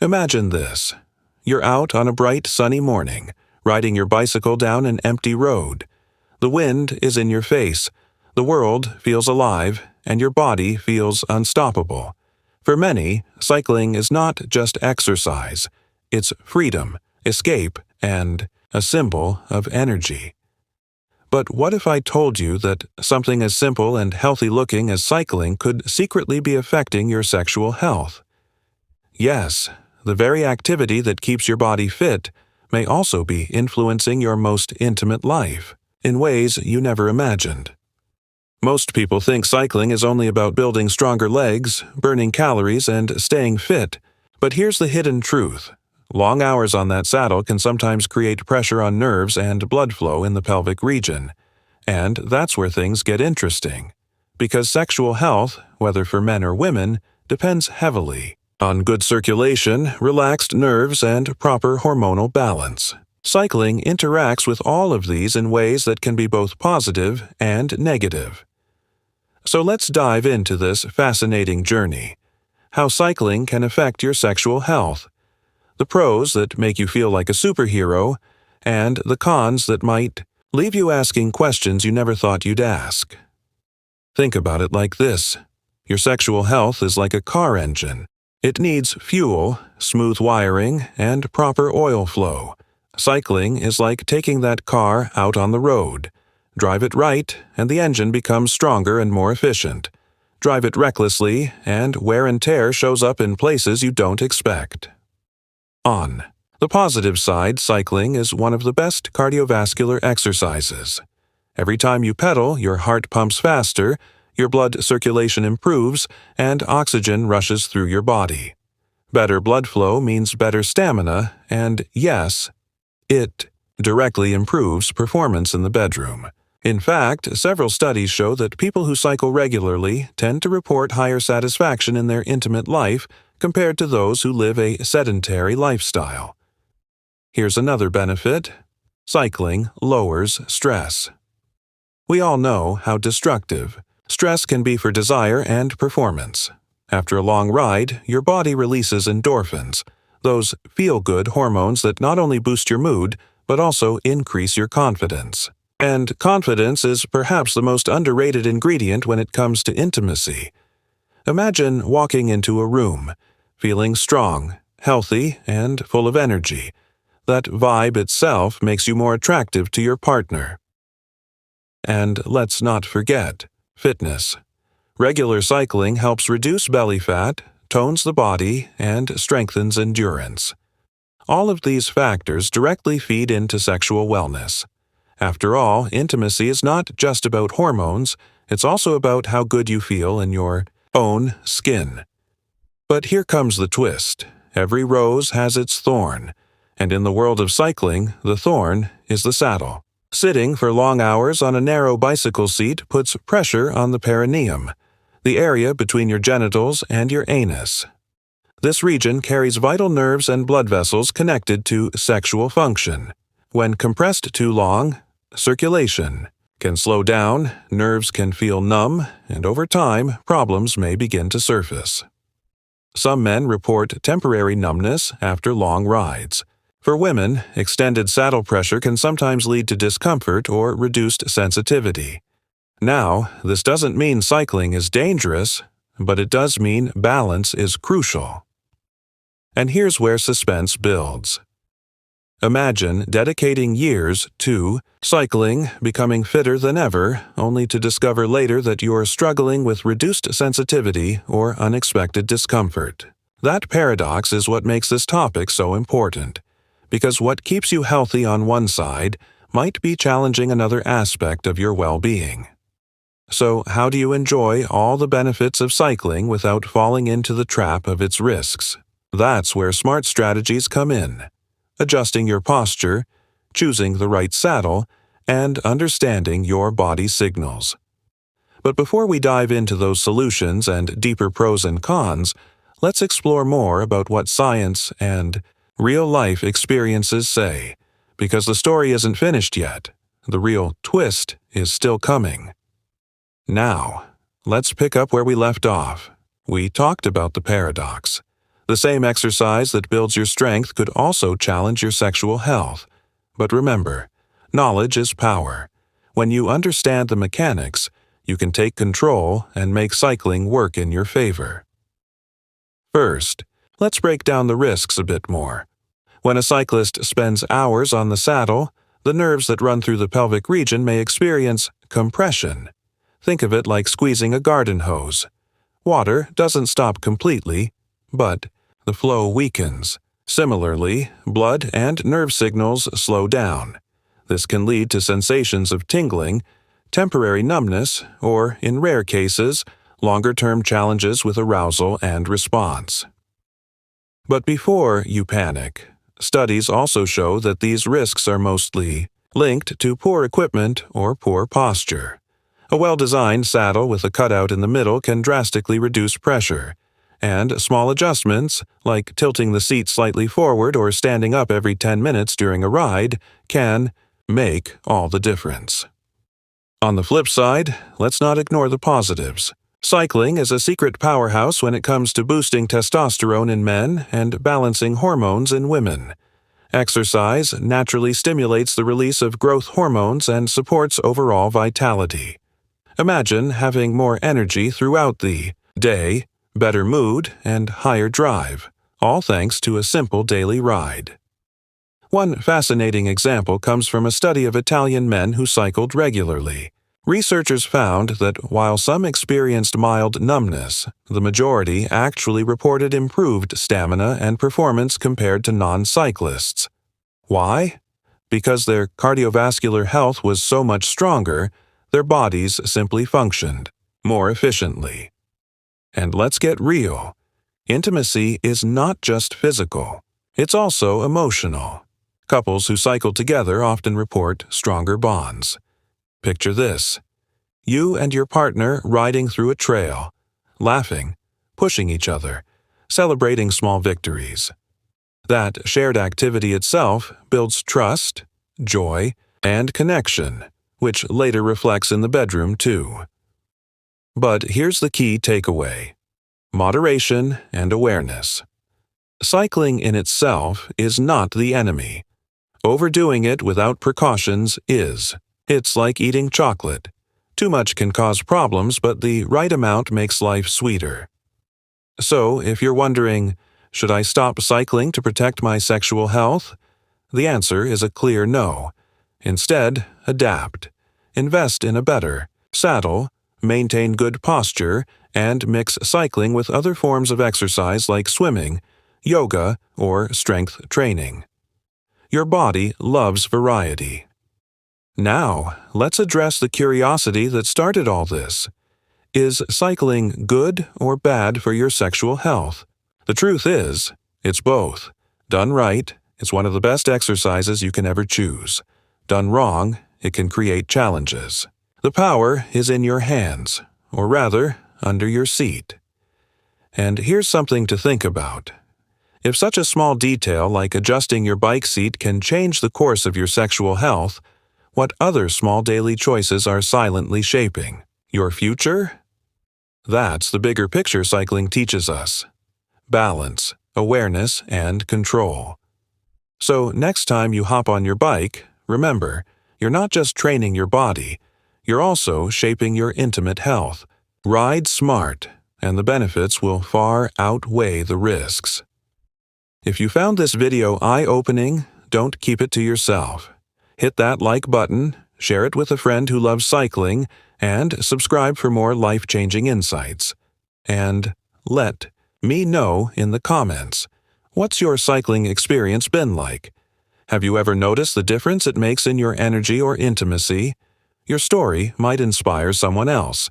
Imagine this. You're out on a bright, sunny morning, riding your bicycle down an empty road. The wind is in your face, the world feels alive, and your body feels unstoppable. For many, cycling is not just exercise. It's freedom, escape, and a symbol of energy. But what if I told you that something as simple and healthy-looking as cycling could secretly be affecting your sexual health? Yes, the very activity that keeps your body fit may also be influencing your most intimate life in ways you never imagined. Most people think cycling is only about building stronger legs, burning calories, and staying fit. But here's the hidden truth. Long hours on that saddle can sometimes create pressure on nerves and blood flow in the pelvic region. And that's where things get interesting. Because sexual health, whether for men or women, depends heavily on good circulation, relaxed nerves, and proper hormonal balance. Cycling interacts with all of these in ways that can be both positive and negative. So let's dive into this fascinating journey. How cycling can affect your sexual health. The pros that make you feel like a superhero, and the cons that might leave you asking questions you never thought you'd ask. Think about it like this. Your sexual health is like a car engine. It needs fuel, smooth wiring, and proper oil flow. Cycling is like taking that car out on the road. Drive it right, and the engine becomes stronger and more efficient. Drive it recklessly, and wear and tear shows up in places you don't expect. On the positive side, cycling is one of the best cardiovascular exercises. Every time you pedal, your heart pumps faster, your blood circulation improves, and oxygen rushes through your body. Better blood flow means better stamina, and yes, it directly improves performance in the bedroom. In fact, several studies show that people who cycle regularly tend to report higher satisfaction in their intimate life compared to those who live a sedentary lifestyle. Here's another benefit. Cycling lowers stress. We all know how destructive stress can be for desire and performance. After a long ride, your body releases endorphins, those feel-good hormones that not only boost your mood, but also increase your confidence. And confidence is perhaps the most underrated ingredient when it comes to intimacy. Imagine walking into a room, feeling strong, healthy, and full of energy. That vibe itself makes you more attractive to your partner. And let's not forget fitness. Regular cycling helps reduce belly fat, tones the body, and strengthens endurance. All of these factors directly feed into sexual wellness. After all, intimacy is not just about hormones, it's also about how good you feel in your own skin. But here comes the twist. Every rose has its thorn, and in the world of cycling, the thorn is the saddle. Sitting for long hours on a narrow bicycle seat puts pressure on the perineum, the area between your genitals and your anus. This region carries vital nerves and blood vessels connected to sexual function. When compressed too long, circulation can slow down, nerves can feel numb, and over time, problems may begin to surface. Some men report temporary numbness after long rides. For women, extended saddle pressure can sometimes lead to discomfort or reduced sensitivity. Now, this doesn't mean cycling is dangerous, but it does mean balance is crucial. And here's where suspense builds. Imagine dedicating years to cycling, becoming fitter than ever, only to discover later that you're struggling with reduced sensitivity or unexpected discomfort. That paradox is what makes this topic so important, because what keeps you healthy on one side might be challenging another aspect of your well-being. So, how do you enjoy all the benefits of cycling without falling into the trap of its risks? That's where smart strategies come in. Adjusting your posture, choosing the right saddle, and understanding your body signals. But before we dive into those solutions and deeper pros and cons, let's explore more about what science and real-life experiences say, because the story isn't finished yet. The real twist is still coming. Now, let's pick up where we left off. We talked about the paradox. The same exercise that builds your strength could also challenge your sexual health. But remember, knowledge is power. When you understand the mechanics, you can take control and make cycling work in your favor. First, let's break down the risks a bit more. When a cyclist spends hours on the saddle, the nerves that run through the pelvic region may experience compression. Think of it like squeezing a garden hose. Water doesn't stop completely, but the flow weakens. Similarly, blood and nerve signals slow down. This can lead to sensations of tingling, temporary numbness, or, in rare cases, longer-term challenges with arousal and response. But before you panic, studies also show that these risks are mostly linked to poor equipment or poor posture. A well-designed saddle with a cutout in the middle can drastically reduce pressure, and small adjustments, like tilting the seat slightly forward or standing up every 10 minutes during a ride, can make all the difference. On the flip side, let's not ignore the positives. Cycling is a secret powerhouse when it comes to boosting testosterone in men and balancing hormones in women. Exercise naturally stimulates the release of growth hormones and supports overall vitality. Imagine having more energy throughout the day, better mood, and higher drive, all thanks to a simple daily ride. One fascinating example comes from a study of Italian men who cycled regularly. Researchers found that while some experienced mild numbness, the majority actually reported improved stamina and performance compared to non-cyclists. Why? Because their cardiovascular health was so much stronger, their bodies simply functioned more efficiently. And let's get real. Intimacy is not just physical. It's also emotional. Couples who cycle together often report stronger bonds. Picture this. You and your partner riding through a trail, laughing, pushing each other, celebrating small victories. That shared activity itself builds trust, joy, and connection, which later reflects in the bedroom too. But here's the key takeaway: moderation and awareness. Cycling in itself is not the enemy. Overdoing it without precautions is. It's like eating chocolate. Too much can cause problems, but the right amount makes life sweeter. So, if you're wondering, should I stop cycling to protect my sexual health? The answer is a clear no. Instead, adapt. Invest in a better saddle, maintain good posture, and mix cycling with other forms of exercise like swimming, yoga, or strength training. Your body loves variety. Now, let's address the curiosity that started all this. Is cycling good or bad for your sexual health? The truth is, it's both. Done right, it's one of the best exercises you can ever choose. Done wrong, it can create challenges. The power is in your hands, or rather, under your seat. And here's something to think about. If such a small detail like adjusting your bike seat can change the course of your sexual health, what other small daily choices are silently shaping your future? That's the bigger picture cycling teaches us: balance, awareness, and control. So next time you hop on your bike, remember, you're not just training your body, you're also shaping your intimate health. Ride smart, and the benefits will far outweigh the risks. If you found this video eye-opening, don't keep it to yourself. Hit that like button, share it with a friend who loves cycling, and subscribe for more life-changing insights. And let me know in the comments, what's your cycling experience been like? Have you ever noticed the difference it makes in your energy or intimacy? Your story might inspire someone else.